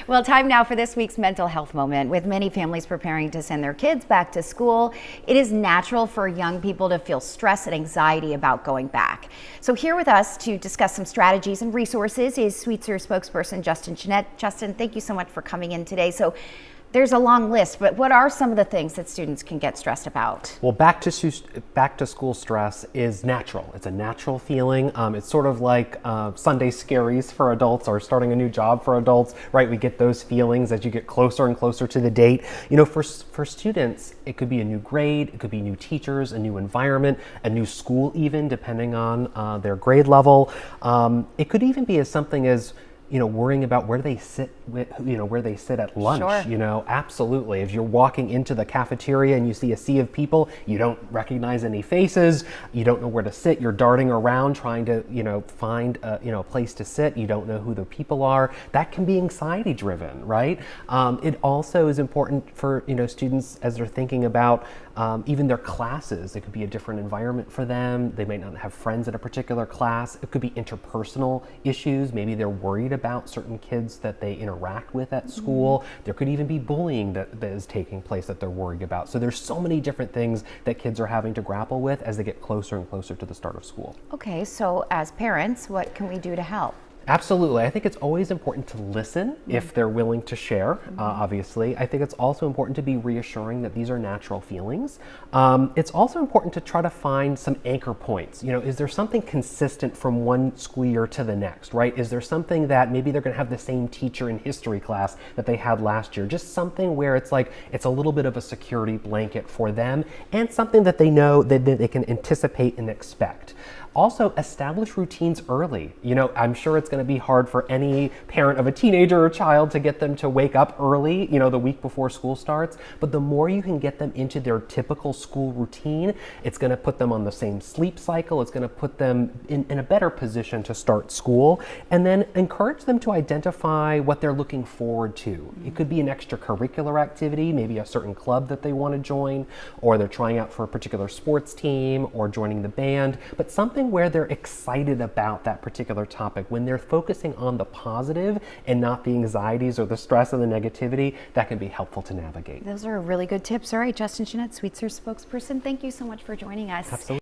Well, time now for this week's mental health moment. With many families preparing to send their kids back to school, it is natural for young people to feel stress and anxiety about going back. So here with us to discuss some strategies and resources is Sweetser spokesperson Justin Chenette. Justin, thank you so much for coming in today. So there's a long list, but what are some of the things that students can get stressed about? Well, back to school stress is natural. It's a natural feeling. It's sort of like Sunday scaries for adults or starting a new job for adults, right? We get those feelings as you get closer and closer to the date. You know, for students, it could be a new grade, it could be new teachers, a new environment, a new school even, depending on their grade level. It could even be as something as worrying about where they sit where they sit at lunch. Sure. Absolutely. If you're walking into the cafeteria and you see a sea of people, you don't recognize any faces, you don't know where to sit, you're darting around trying to, find a place to sit, you don't know who the people are. That can be anxiety driven, right? It also is important for, students as they're thinking about even their classes. It could be a different environment for them. They might not have friends in a particular class. It could be interpersonal issues. Maybe they're worried about certain kids that they interact with at school. There could even be bullying that is taking place that they're worried about. So there's so many different things that kids are having to grapple with as they get closer and closer to the start of school. Okay, so as parents, what can we do to help? Absolutely. I think it's always important to listen if they're willing to share, obviously. I think it's also important to be reassuring that these are natural feelings. It's also important to try to find some anchor points. Is there something consistent from one school year to the next, right? Is there something that maybe they're going to have the same teacher in history class that they had last year? Just something where it's like, it's a little bit of a security blanket for them and something that they know that they can anticipate and expect. Also, establish routines early. I'm sure it's going to be hard for any parent of a teenager or child to get them to wake up early, the week before school starts. But the more you can get them into their typical school routine, it's going to put them on the same sleep cycle. It's going to put them in a better position to start school. And then encourage them to identify what they're looking forward to. It could be an extracurricular activity, maybe a certain club that they want to join, or they're trying out for a particular sports team or joining the band, but something where they're excited about that particular topic. When they're focusing on the positive and not the anxieties or the stress and the negativity, that can be helpful to navigate. Those are really good tips. All right, Justin Chenette, Sweetser spokesperson, thank you so much for joining us. Absolutely.